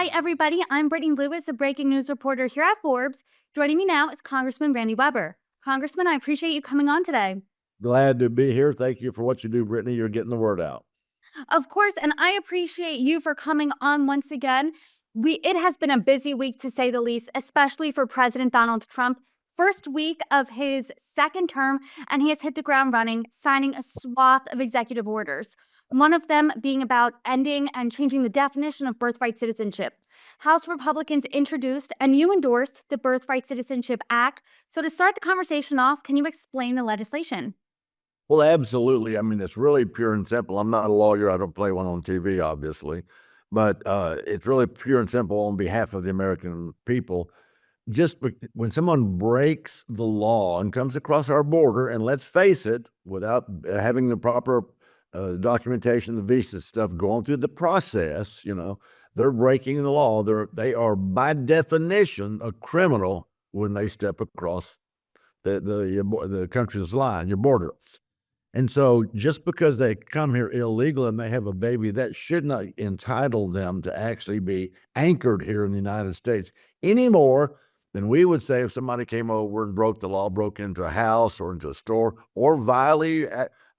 Hi, everybody. I'm Brittany Lewis, a breaking news reporter here at Forbes. Joining me now is Congressman Randy Weber. Congressman, I appreciate you coming on today. Glad to be here. Thank you for what you do, Brittany. You're getting the word out. Of course, and I appreciate you for coming on once again. It has been a busy week to say the least, especially for President Donald Trump. First week of his second term, and he has hit the ground running, signing a swath of executive orders. One of them being about ending and changing the definition of birthright citizenship. House Republicans introduced and you endorsed the Birthright Citizenship Act. So, to start the conversation off, can you explain the legislation? Well, absolutely. I mean, it's really pure and simple. I'm not a lawyer. I don't play one on TV, obviously, but it's really pure and simple on behalf of the American people. When someone breaks the law and comes across our border, and let's face it, without having the proper documentation, the visa stuff, going through the process, they're breaking the law. They are by definition a criminal when they step across the country's line, your border. And so just because they come here illegal and they have a baby, that should not entitle them to actually be anchored here in the United States any more than we would say if somebody came over and broke the law, broke into a house or into a store, or vilely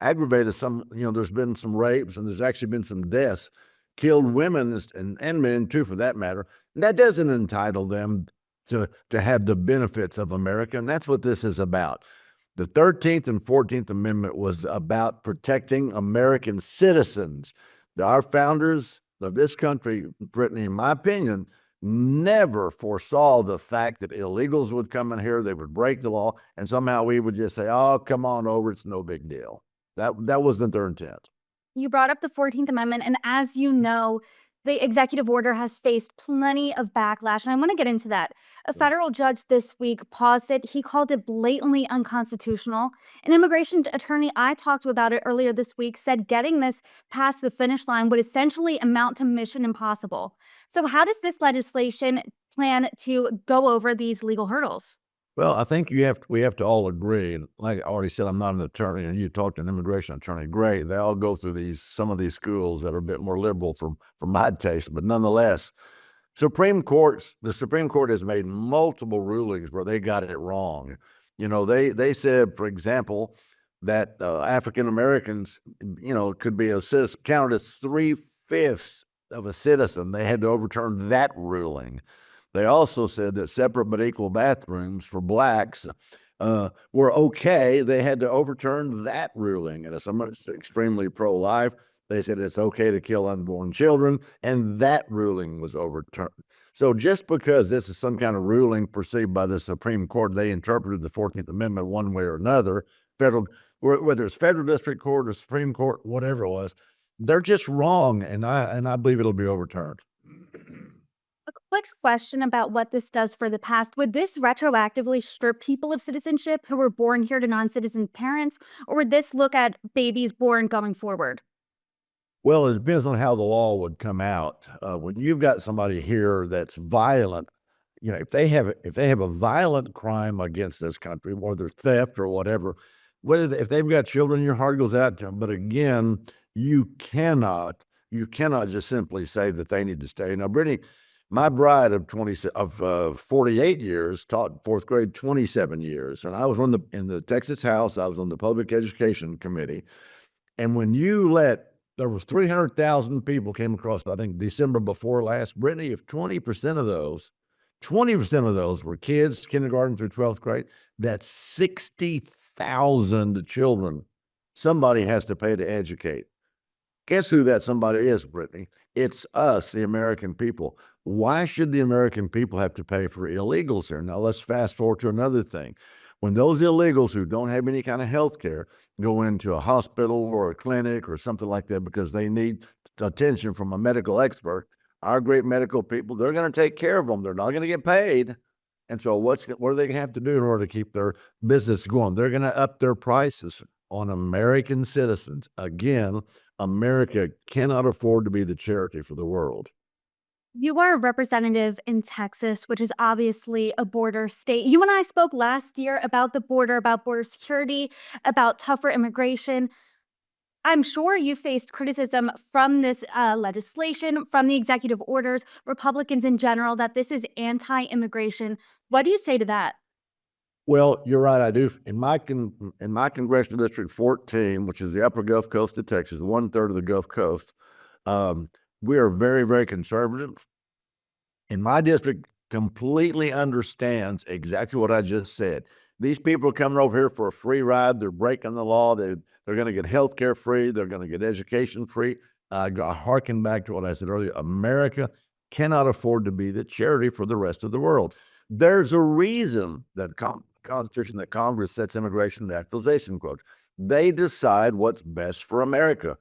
aggravated some. There's been some rapes and there's actually been some deaths, killed women and men too, for that matter. And that doesn't entitle them to have the benefits of America. And that's what this is about. The 13th and 14th Amendment was about protecting American citizens. Our founders of this country, Brittany, in my opinion, never foresaw the fact that illegals would come in here, they would break the law, and somehow we would just say, oh, come on over, it's no big deal. That wasn't their intent. You brought up the 14th Amendment, and as you know, the executive order has faced plenty of backlash, and I want to get into that. A federal judge this week paused it. He called it blatantly unconstitutional. An immigration attorney I talked to about it earlier this week said getting this past the finish line would essentially amount to mission impossible. So how does this legislation plan to go over these legal hurdles? Well, I think we have to all agree, and like I already said, I'm not an attorney, and you talked to an immigration attorney. Great, they all go through some of these schools that are a bit more liberal for my taste, but nonetheless, the Supreme Court has made multiple rulings where they got it wrong. They said, for example, that African Americans, could be counted as 3/5 of a citizen. They had to overturn that ruling. They also said that separate but equal bathrooms for blacks were okay. They had to overturn that ruling. And someone's extremely pro-life, they said it's okay to kill unborn children, and that ruling was overturned. So just because this is some kind of ruling perceived by the Supreme Court, they interpreted the 14th Amendment one way or another, whether it's federal district court or Supreme Court, whatever it was, they're just wrong, and I believe it'll be overturned. A quick question about what this does for the past. Would this retroactively strip people of citizenship who were born here to non-citizen parents, or would this look at babies born going forward? Well, it depends on how the law would come out. When you've got somebody here that's violent, if they have a violent crime against this country, whether theft or whatever, if they've got children, your heart goes out to them. But again, you cannot just simply say that they need to stay. Now, Brittany, my bride of 48 years taught fourth grade 27 years, and I was in the Texas House. I was on the Public Education Committee, and there was 300,000 people came across, I think, December before last. Brittany, if 20% of those were kids, kindergarten through 12th grade, that's 60,000 children somebody has to pay to educate. Guess who that somebody is, Brittany? It's us, the American people. Why should the American people have to pay for illegals here? Now, let's fast forward to another thing. When those illegals who don't have any kind of health care go into a hospital or a clinic or something like that because they need attention from a medical expert, our great medical people, they're going to take care of them. They're not going to get paid. And so what are they going to have to do in order to keep their business going? They're going to up their prices on American citizens. Again, America cannot afford to be the charity for the world. You are a representative in Texas, which is obviously a border state. You and I spoke last year about the border, about border security, about tougher immigration. I'm sure you faced criticism from this legislation, from the executive orders, Republicans in general, that this is anti-immigration. What do you say to that? Well, you're right. I do. In my congressional district 14, which is the upper Gulf Coast of Texas, 1/3 of the Gulf Coast, um, we are very, very conservative. And my district completely understands exactly what I just said. These people are coming over here for a free ride. They're breaking the law. They're going to get health care free. They're going to get education free. I harken back to what I said earlier. America cannot afford to be the charity for the rest of the world. There's a reason that Constitution that Congress sets immigration naturalization quotas. They decide what's best for America.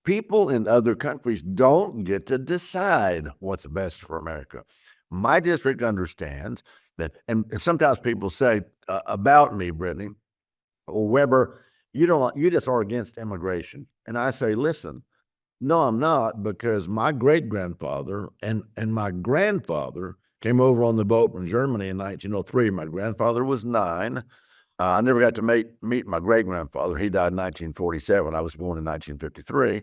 People in other countries don't get to decide what's best for America. My district understands that, and sometimes people say about me, Brittany, or Weber, you just are against immigration. And I say, listen, no, I'm not, because my great grandfather and my grandfather came over on the boat from Germany in 1903. My grandfather was 9. I never got to meet my great grandfather. He died in 1947. I was born in 1953.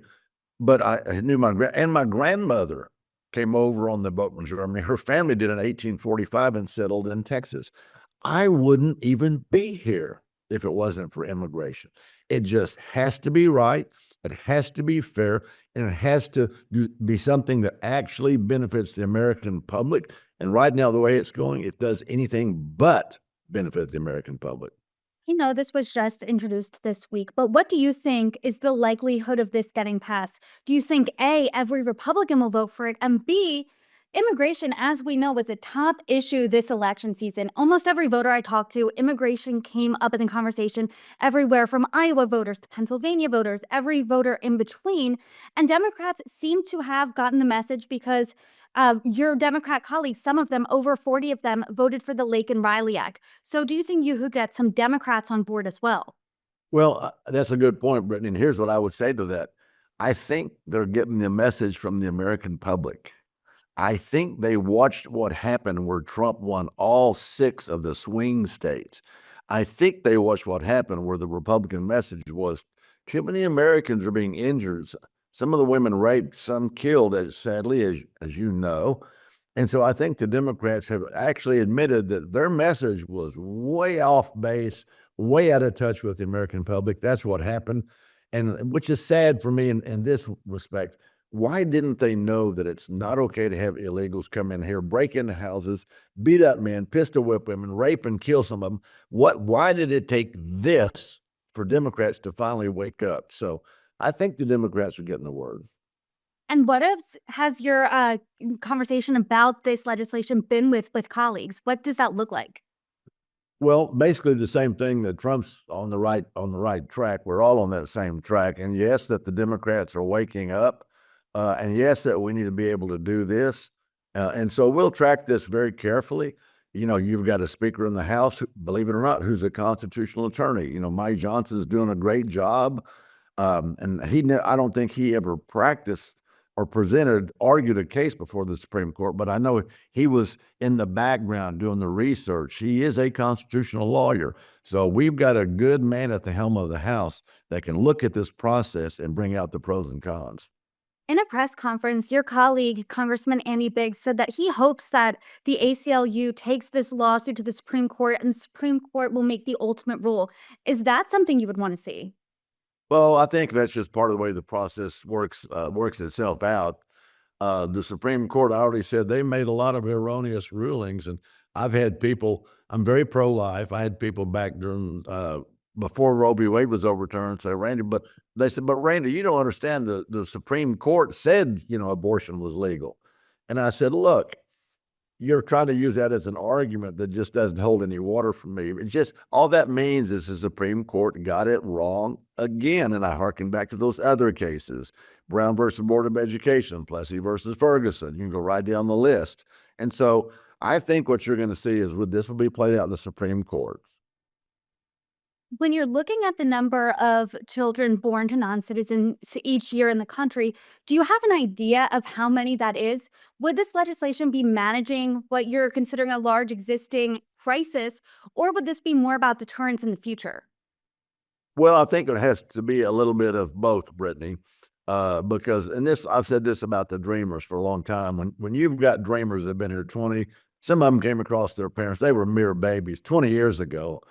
But I knew my grandmother came over on the boat from Germany. Her family did in 1845 and settled in Texas. I wouldn't even be here if it wasn't for immigration. It just has to be right. It has to be fair, and it has to be something that actually benefits the American public. And right now, the way it's going, it does anything but benefit the American public. This was just introduced this week, but what do you think is the likelihood of this getting passed? Do you think A, every Republican will vote for it, and B, immigration, as we know, was a top issue this election season? Almost every voter I talked to, immigration came up in the conversation everywhere from Iowa voters to Pennsylvania voters, every voter in between. And Democrats seem to have gotten the message because your Democrat colleagues, some of them, over 40 of them, voted for the Lake and Riley Act. So do you think you could get some Democrats on board as well? Well, that's a good point, Brittany. And here's what I would say to that. I think they're getting the message from the American public. I think they watched what happened where Trump won all 6 of the swing states. I think they watched what happened where the Republican message was too many Americans are being injured. Some of the women raped, some killed, as sadly as you know. And so I think the Democrats have actually admitted that their message was way off base, way out of touch with the American public. That's what happened. And which is sad for me in this respect. Why didn't they know that it's not okay to have illegals come in here, break into houses, beat up men, pistol whip women, rape and kill some of them? Why did it take this for Democrats to finally wake up? So I think the Democrats are getting the word. And what has your conversation about this legislation been with colleagues? What does that look like? Well, basically the same thing, that Trump's on the right track. We're all on that same track. And yes, that the Democrats are waking up. And yes, that we need to be able to do this. And so we'll track this very carefully. You've got a speaker in the House, believe it or not, who's a constitutional attorney. Mike Johnson's doing a great job. And I don't think he ever practiced or argued a case before the Supreme Court, but I know he was in the background doing the research. He is a constitutional lawyer. So we've got a good man at the helm of the House that can look at this process and bring out the pros and cons. In a press conference, your colleague, Congressman Andy Biggs, said that he hopes that the ACLU takes this lawsuit to the Supreme Court and the Supreme Court will make the ultimate rule. Is that something you would want to see? Well, I think that's just part of the way the process works itself out. The Supreme Court, I already said, they made a lot of erroneous rulings, and I've had people. I'm very pro-life. I had people back during before Roe v. Wade was overturned say, Randy, but they said, but Randy, you don't understand. The Supreme Court said abortion was legal, and I said, look. You're trying to use that as an argument that just doesn't hold any water for me. It's just all that means is the Supreme Court got it wrong again. And I hearken back to those other cases, Brown versus Board of Education, Plessy versus Ferguson. You can go right down the list. And so I think what you're going to see is this will be played out in the Supreme Court. When you're looking at the number of children born to non-citizens each year in the country, do you have an idea of how many that is? Would this legislation be managing what you're considering a large existing crisis, or would this be more about deterrence in the future? Well, I think it has to be a little bit of both, Brittany, because and this I've said this about the dreamers for a long time. When you've got dreamers that have been here 20, some of them came across their parents. They were mere babies 20 years ago.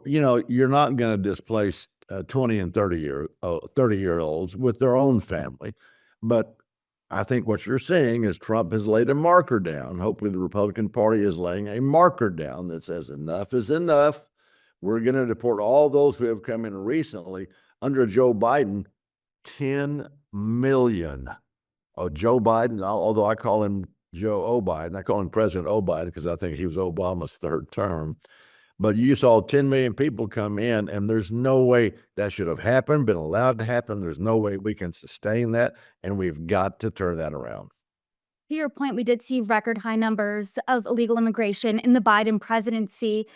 You know, you're not going to displace 20 and 30-year-olds with their own family, but I think what you're seeing is Trump has laid a marker down. Hopefully, the Republican Party is laying a marker down that says enough is enough. We're going to deport all those who have come in recently. Under Joe Biden, 10 million. Oh, Joe Biden, although I call him Joe O. Biden, I call him President O. Biden because I think he was Obama's third term. But you saw 10 million people come in, and there's no way that should have happened, been allowed to happen. There's no way we can sustain that, and we've got to turn that around. To your point, we did see record high numbers of illegal immigration in the Biden presidency.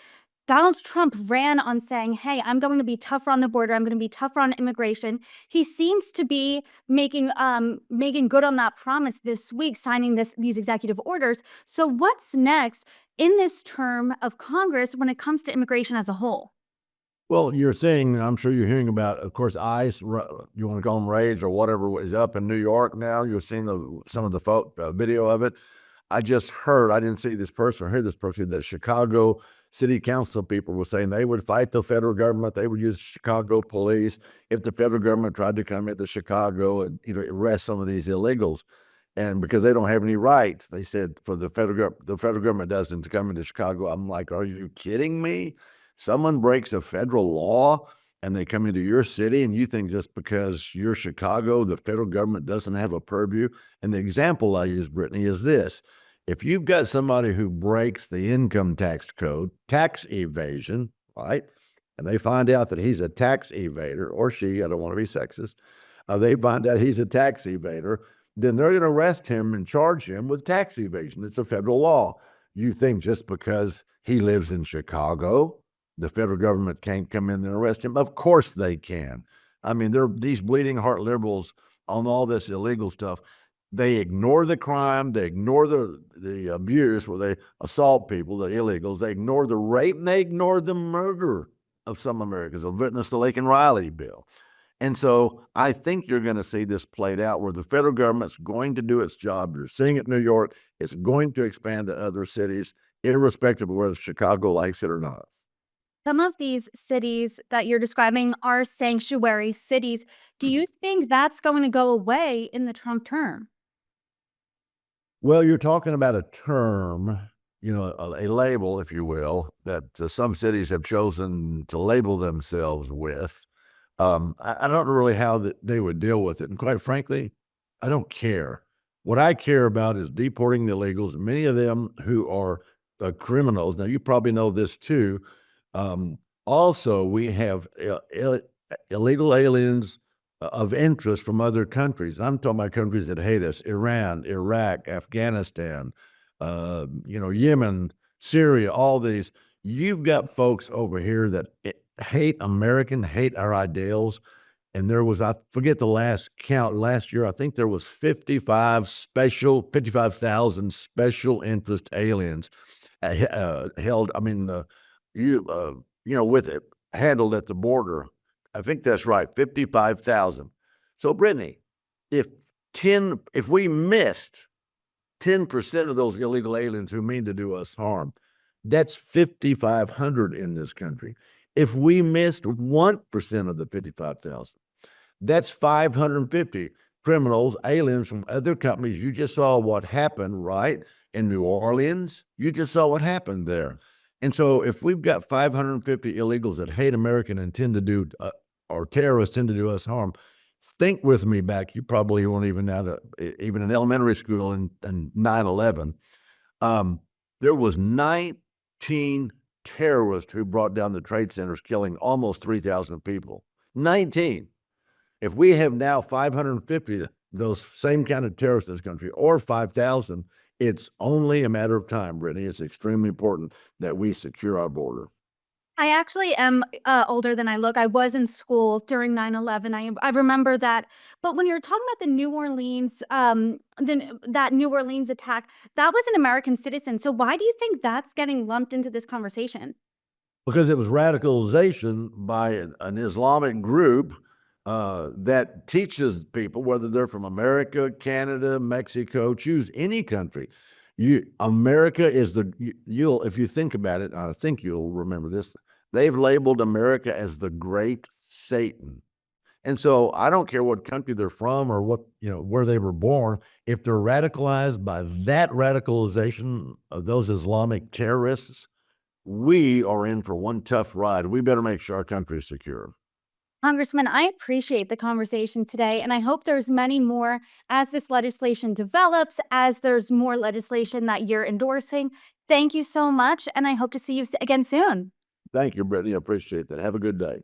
Donald Trump ran on saying, hey, I'm going to be tougher on the border. I'm going to be tougher on immigration. He seems to be making good on that promise this week, signing these executive orders. So what's next in this term of Congress when it comes to immigration as a whole? Well, you're seeing, I'm sure you're hearing about, of course, ICE, you want to call them raids or whatever, is up in New York now. You're seeing some of the video of it. I just heard, I didn't see this person or hear this person, that Chicago city council people were saying they would fight the federal government. They would use Chicago police if the federal government tried to come into Chicago and arrest some of these illegals. And because they don't have any rights, they said for the federal government doesn't come into Chicago. I'm like, are you kidding me? Someone breaks a federal law and they come into your city, and you think just because you're Chicago, the federal government doesn't have a purview? And the example I use, Brittany, is this. If you've got somebody who breaks the income tax code, tax evasion, right, and they find out that he's a tax evader, or she, I don't want to be sexist, they find out he's a tax evader, then they're going to arrest him and charge him with tax evasion. It's a federal law. You think just because he lives in Chicago, the federal government can't come in there and arrest him? Of course they can. I mean, they're these bleeding heart liberals on all this illegal stuff. They ignore the crime, they ignore the abuse where they assault people, the illegals, they ignore the rape, and they ignore the murder of some Americans. I'll witness the Lincoln Riley bill. And so I think you're going to see this played out where the federal government's going to do its job. You're seeing it in New York. It's going to expand to other cities, irrespective of whether Chicago likes it or not. Some of these cities that you're describing are sanctuary cities. Do you think that's going to go away in the Trump term? Well, you're talking about a term, a label, if you will, that some cities have chosen to label themselves with. I don't know really how they would deal with it. And quite frankly, I don't care. What I care about is deporting the illegals, many of them who are criminals. Now, you probably know this too. Also, we have illegal aliens of interest from other countries. I'm talking about countries that hate us: Iran, Iraq, Afghanistan, Yemen, Syria, all these. You've got folks over here that hate hate our ideals. And there was, I forget the last count, last year, I think there was 55,000 special interest aliens held, with it, handled at the border. I think that's right, 55,000. So, Brittany, if we missed 10% of those illegal aliens who mean to do us harm, that's 5,500 in this country. If we missed 1% of the 55,000, that's 550 criminals, aliens from other companies. You just saw what happened, right? In New Orleans, you just saw what happened there. And so if we've got 550 illegals that hate America and tend to do, or terrorists tend to do us harm, think with me back. You probably weren't even even in elementary school in 9/11. There was 19 terrorists who brought down the trade centers, killing almost 3,000 people. 19. If we have now 550 those same kind of terrorists in this country, or 5,000, it's only a matter of time, Brittany. It's extremely important that we secure our border. I actually am older than I look. I was in school during 9/11. I remember that. But when you're talking about the New Orleans, that New Orleans attack, that was an American citizen. So why do you think that's getting lumped into this conversation? Because it was radicalization by an Islamic group that teaches people, whether they're from America, Canada, Mexico, choose any country. America is you'll, if you think about it, I think you'll remember this. They've labeled America as the great Satan. And so I don't care what country they're from or what, where they were born. If they're radicalized by that radicalization of those Islamic terrorists, we are in for one tough ride. We better make sure our country is secure. Congressman, I appreciate the conversation today, and I hope there's many more as this legislation develops, as there's more legislation that you're endorsing. Thank you so much, and I hope to see you again soon. Thank you, Brittany. I appreciate that. Have a good day.